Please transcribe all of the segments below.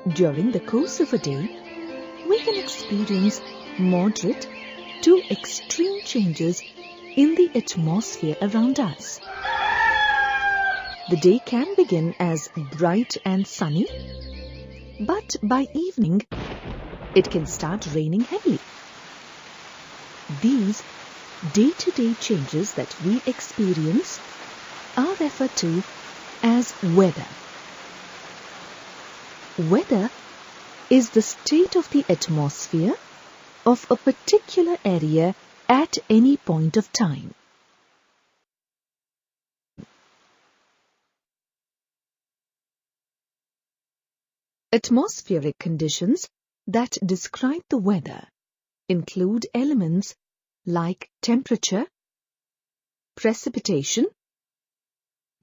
During the course of a day, we can experience moderate to extreme changes in the atmosphere around us. The day can begin as bright and sunny, but by evening, it can start raining heavily. These day-to-day changes that we experience are referred to as weather. Weather is the state of the atmosphere of a particular area at any point of time. Atmospheric conditions that describe the weather include elements like temperature, precipitation,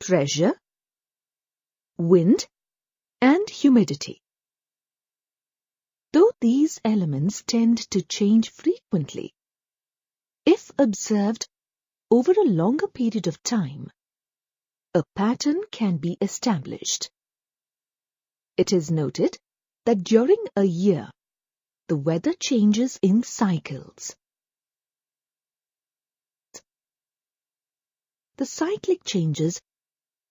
pressure, wind, and humidity. Though these elements tend to change frequently, if observed over a longer period of time, a pattern can be established. It is noted that during a year, the weather changes in cycles. The cyclic changes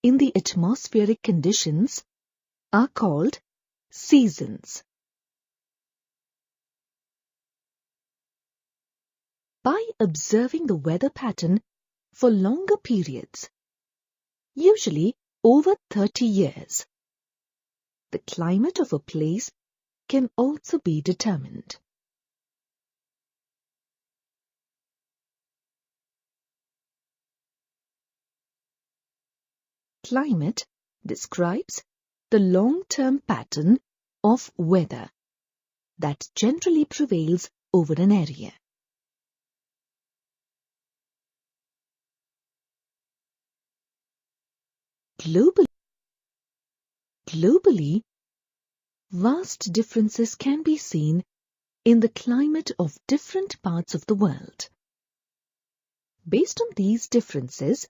in the atmospheric conditions are called seasons. By observing the weather pattern for longer periods, usually over 30 years, the climate of a place can also be determined. Climate describes the long-term pattern of weather that generally prevails over an area. Globally, vast differences can be seen in the climate of different parts of the world. Based on these differences,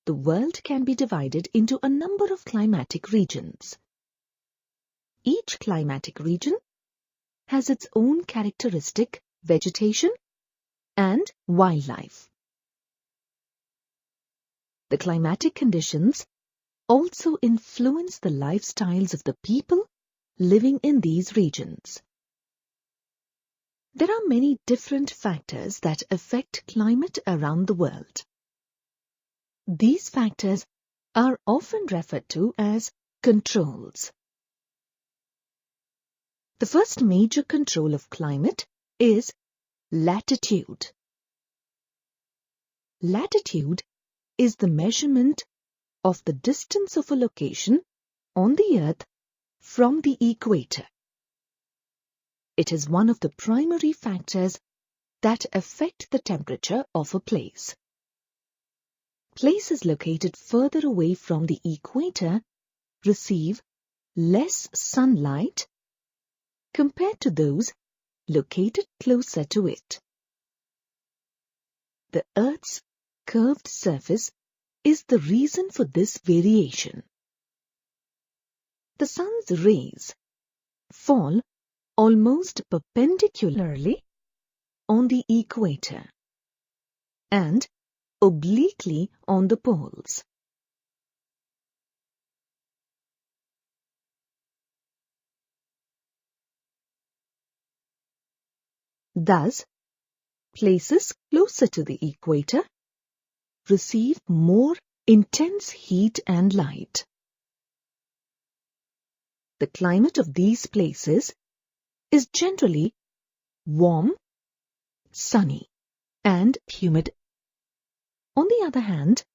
the world can be divided into a number of climatic regions. Each climatic region has its own characteristic vegetation and wildlife. The climatic conditions also influence the lifestyles of the people living in these regions. There are many different factors that affect climate around the world. These factors are often referred to as controls. The first major control of climate is latitude. Latitude is the measurement of the distance of a location on the Earth from the equator. It is one of the primary factors that affect the temperature of a place. Places located further away from the equator receive less sunlight compared to those located closer to it. The Earth's curved surface is the reason for this variation. The sun's rays fall almost perpendicularly on the equator and obliquely on the poles. Thus, places closer to the equator receive more intense heat and light. The climate of these places is generally warm, sunny, and humid. On the other hand,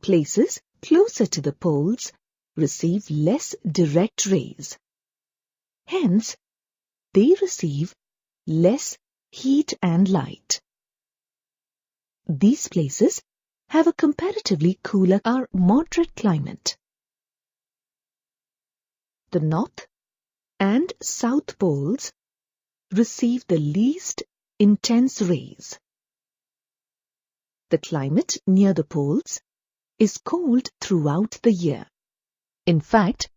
places closer to the poles receive less direct rays. Hence, they receive less heat and light. These places have a comparatively cooler or moderate climate. The North and South poles receive the least intense rays. The climate near the poles is cold throughout the year. In fact,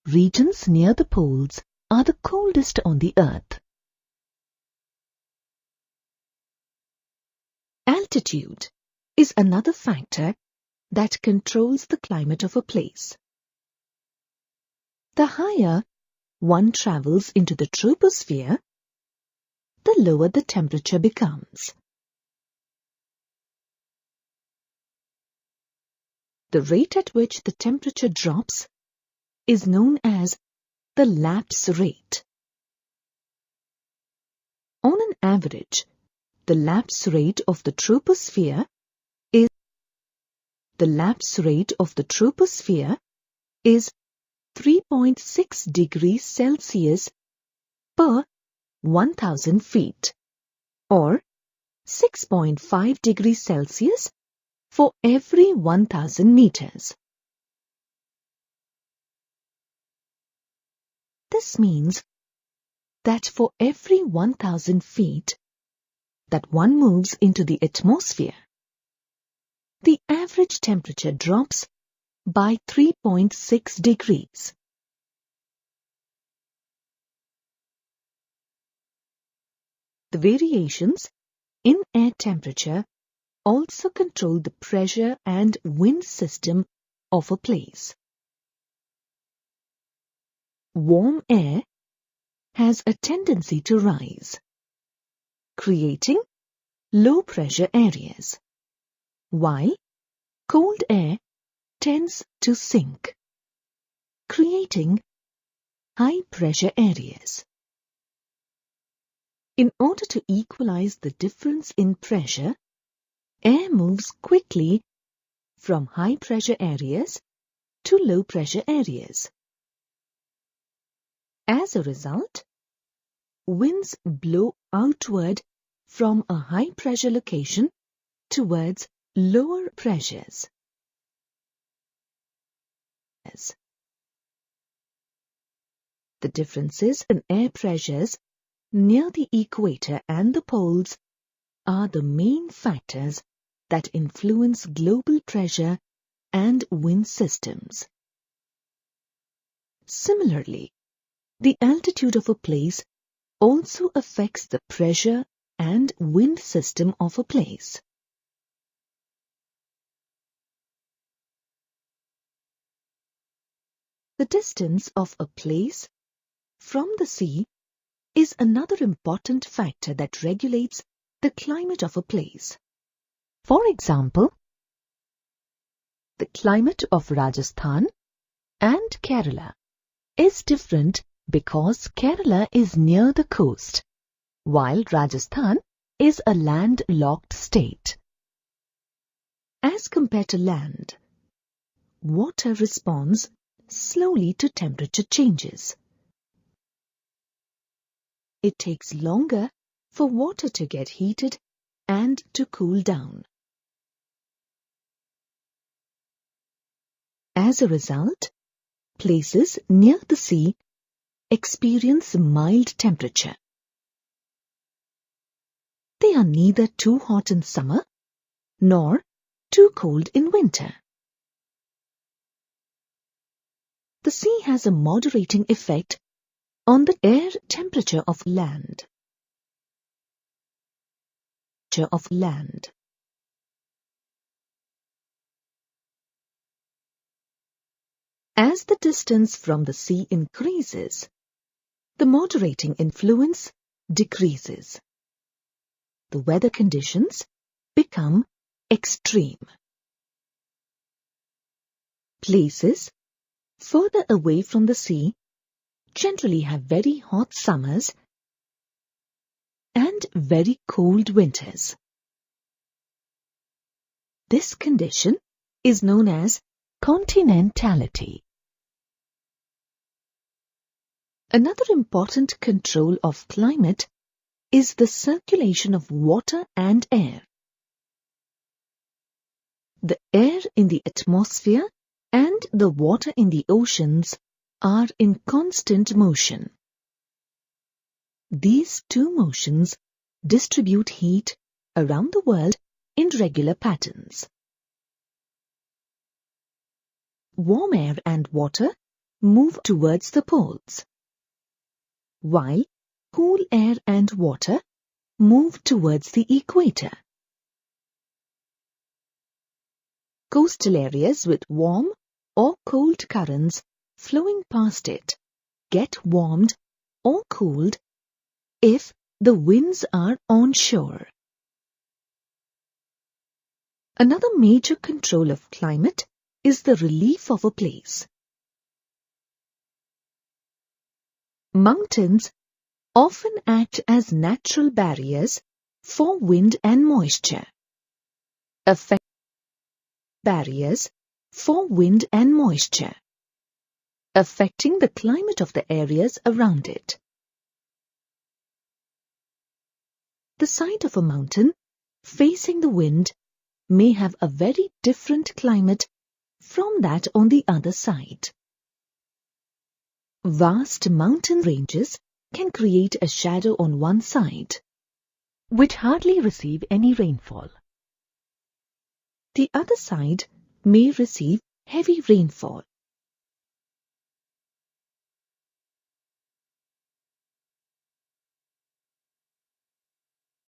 regions near the poles are the coldest on the Earth. Altitude is another factor that controls the climate of a place. The higher one travels into the troposphere, the lower the temperature becomes. The rate at which the temperature drops is known as the lapse rate. On an average, the lapse rate of the troposphere is 3.6 degrees Celsius per 1000 feet, or 6.5 degrees Celsius for every 1000 meters. This means that for every 1000 feet that one moves into the atmosphere, the average temperature drops by 3.6 degrees. The variations in air temperature also control the pressure and wind system of a place. Warm air has a tendency to rise, creating low-pressure areas, while cold air tends to sink, creating high-pressure areas. In order to equalize the difference in pressure, air moves quickly from high-pressure areas to low-pressure areas. As a result, winds blow outward from a high-pressure location towards lower pressures. The differences in air pressures near the equator and the poles are the main factors that influence global pressure and wind systems. Similarly, the altitude of a place also affects the pressure and wind system of a place. The distance of a place from the sea is another important factor that regulates the climate of a place. For example, the climate of Rajasthan and Kerala is different because Kerala is near the coast, while Rajasthan is a landlocked state. As compared to land, water responds slowly to temperature changes. It takes longer for water to get heated and to cool down. As a result, places near the sea experience mild temperature. They are neither too hot in summer nor too cold in winter. The sea has a moderating effect on the air temperature of land. As the distance from the sea increases, the moderating influence decreases. The weather conditions become extreme. Places further away from the sea generally have very hot summers and very cold winters. This condition is known as continentality. Another important control of climate is the circulation of water and air. The air in the atmosphere and the water in the oceans are in constant motion. These two motions distribute heat around the world in regular patterns. Warm air and water move towards the poles, while cool air and water move towards the equator. Coastal areas with warm or cold currents flowing past it get warmed or cooled if the winds are onshore. Another major control of climate is the relief of a place. Mountains often act as natural barriers for wind and moisture. Affecting the climate of the areas around it. The side of a mountain facing the wind may have a very different climate from that on the other side. Vast mountain ranges can create a shadow on one side, which hardly receive any rainfall. The other side may receive heavy rainfall.